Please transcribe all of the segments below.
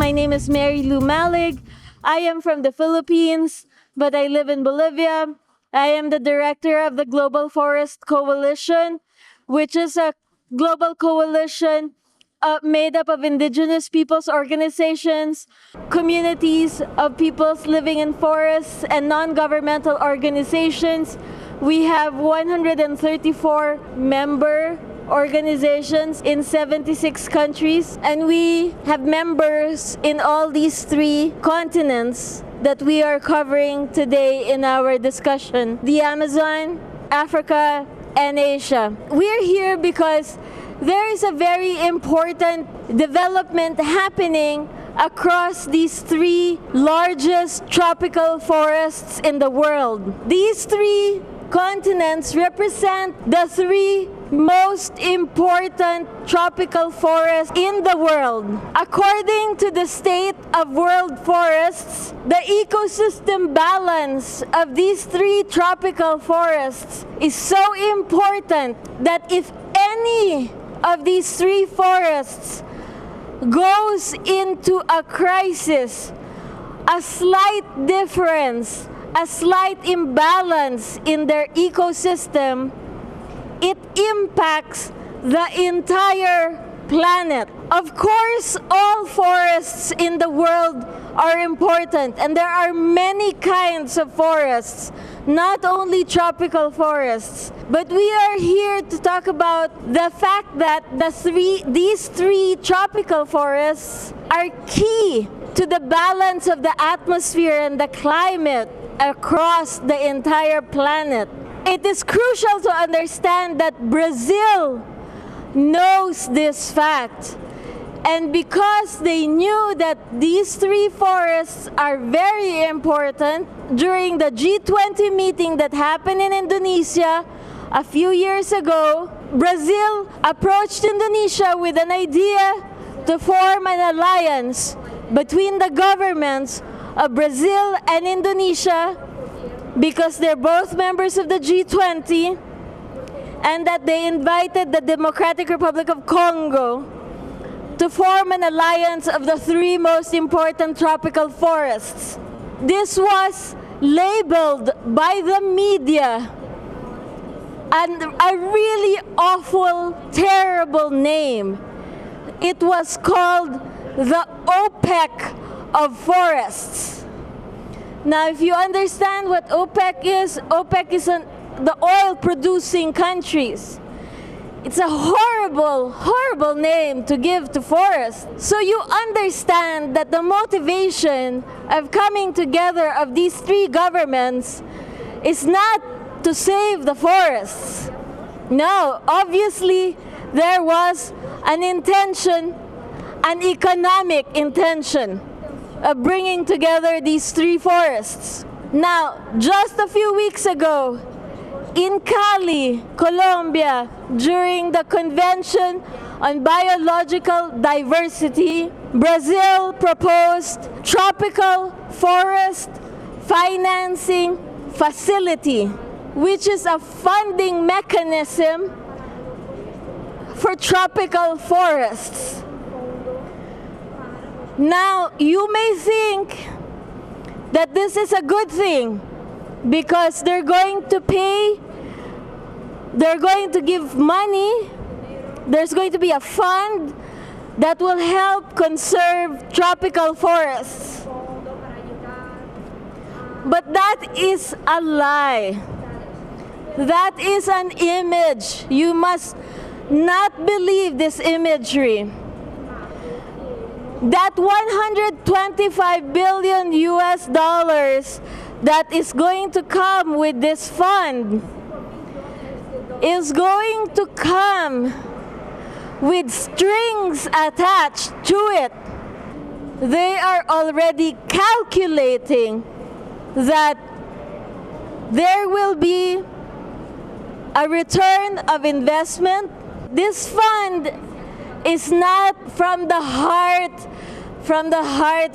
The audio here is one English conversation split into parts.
My name is Mary Lou Malig. I am from the Philippines, but I live in Bolivia. I am the director of the Global Forest Coalition, which is a global coalition made up of indigenous peoples organizations, communities of peoples living in forests, and non-governmental organizations. We have 134 member organizations in 76 countries, and we have members in all these 3 continents that we are covering today in our discussion: the Amazon, Africa, and Asia. We're here because there is a very important development happening across these 3 largest tropical forests in the world. These 3 continents represent the 3 most important tropical forests in the world. According to the State of World Forests, the ecosystem balance of these 3 tropical forests is so important that if any of these 3 forests goes into a crisis, a slight difference, a slight imbalance in their ecosystem, it impacts the entire planet. Of course, all forests in the world are important, and there are many kinds of forests, not only tropical forests. But we are here to talk about the fact that these 3 tropical forests are key to the balance of the atmosphere and the climate across the entire planet. It is crucial to understand that Brazil knows this fact. And because they knew that these 3 forests are very important, during the G20 meeting that happened in Indonesia a few years ago, Brazil approached Indonesia with an idea to form an alliance between the governments of Brazil and Indonesia, because they're both members of the G20, and that they invited the Democratic Republic of Congo to form an alliance of the 3 most important tropical forests. This was labeled by the media and a really awful, terrible name. It was called the OPEC of forests. Now, if you understand what OPEC is the oil-producing countries. It's a horrible, horrible name to give to forests. So you understand that the motivation of coming together of these 3 governments is not to save the forests. No, obviously there was an intention, an economic intention of bringing together these 3 forests. Now, just a few weeks ago, in Cali, Colombia, during the Convention on Biological Diversity, Brazil proposed Tropical Forest Financing Facility, which is a funding mechanism for tropical forests. Now, you may think that this is a good thing because they're going to give money, there's going to be a fund that will help conserve tropical forests. But that is a lie. That is an image. You must not believe this imagery. That $125 billion that is going to come with this fund is going to come with strings attached to it. They are already calculating that there will be a return of investment. This fund is not from the heart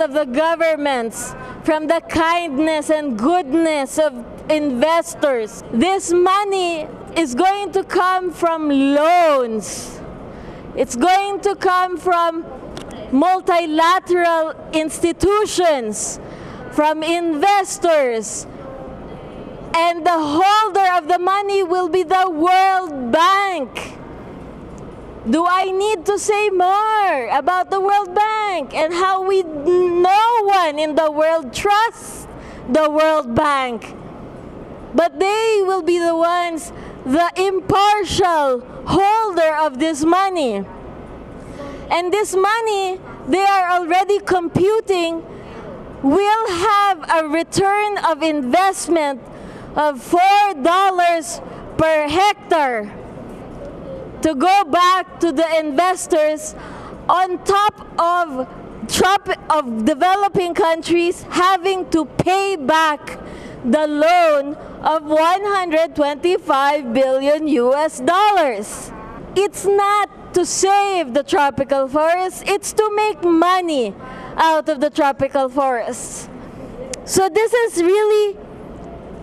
of the governments, from the kindness and goodness of investors. This money is going to come from loans. It's going to come from multilateral institutions, from investors, and the holder of the money will be the World Bank. Do I need to say more about the World Bank and how no one in the world trusts the World Bank? But they will be the ones, the impartial holder of this money. And this money, they are already computing, will have a return of investment of $4 per hectare to go back to the investors, on top of developing countries having to pay back the loan of 125 billion US dollars. It's not to save the tropical forests, it's to make money out of the tropical forests. So this is really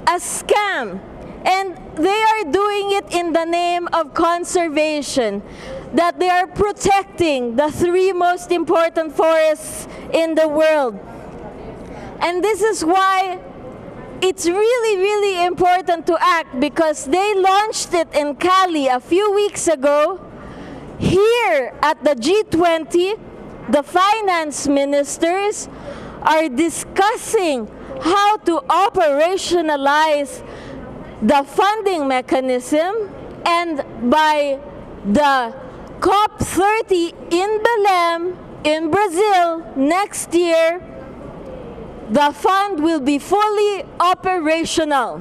a scam, and they are doing it in the name of conservation, that they are protecting the 3 most important forests in the world. And this is why it's really, really important to act, because they launched it in Cali a few weeks ago. Here at the G20, the finance ministers are discussing how to operationalize the funding mechanism, and by the COP30 in Belém, in Brazil, next year, the fund will be fully operational.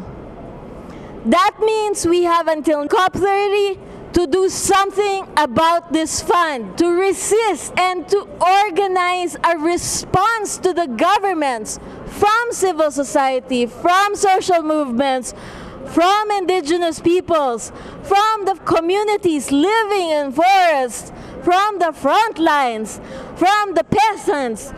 That means we have until COP30 to do something about this fund, to resist and to organize a response to the governments from civil society, from social movements, from indigenous peoples, from the communities living in forests, from the front lines, from the peasants,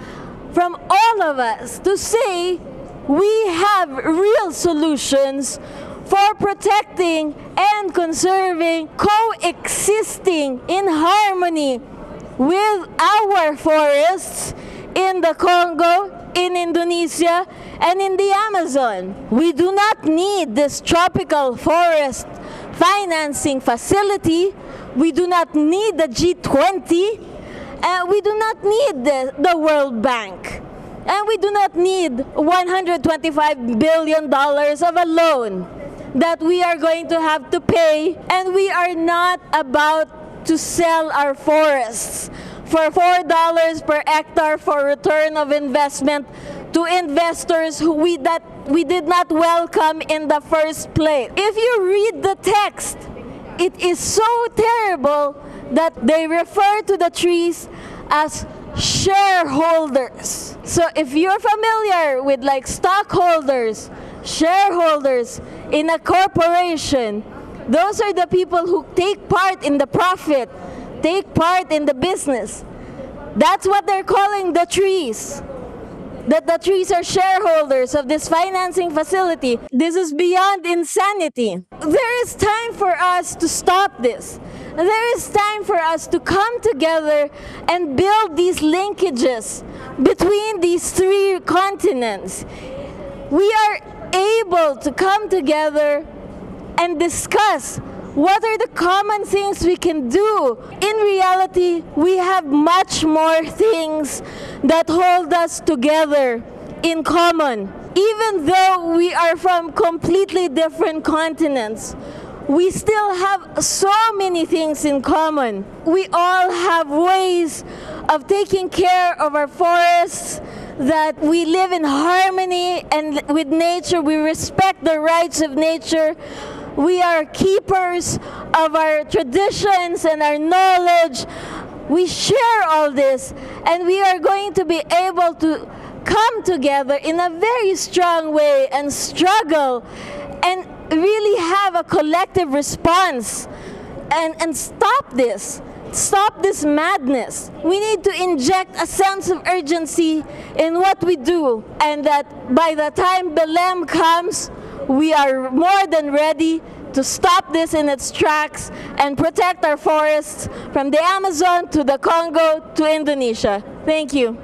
from all of us, to say we have real solutions for protecting and conserving, coexisting in harmony with our forests in the Congo, in Indonesia, and in the Amazon. We do not need this tropical forest financing facility. We do not need the G20. We do not need the World Bank. And we do not need $125 billion of a loan that we are going to have to pay, and we are not about to sell our forests for $4 per hectare for return of investment to investors who we did not welcome in the first place. If you read the text, it is so terrible that they refer to the trees as shareholders. So if you're familiar with like stockholders, shareholders in a corporation, those are the people who take part in the profit, take part in the business. That's what they're calling the trees. That the trees are shareholders of this financing facility. This is beyond insanity. There is time for us to stop this. There is time for us to come together and build these linkages between these 3 continents. We are able to come together and discuss what are the common things we can do. In reality, we have much more things that hold us together in common. Even though we are from completely different continents, we still have so many things in common. We all have ways of taking care of our forests, that we live in harmony and with nature. We respect the rights of nature. We are keepers of our traditions and our knowledge. We share all this, and we are going to be able to come together in a very strong way and struggle and really have a collective response and stop this madness. We need to inject a sense of urgency in what we do, and that by the time Belém comes, we are more than ready to stop this in its tracks and protect our forests from the Amazon to the Congo to Indonesia. Thank you.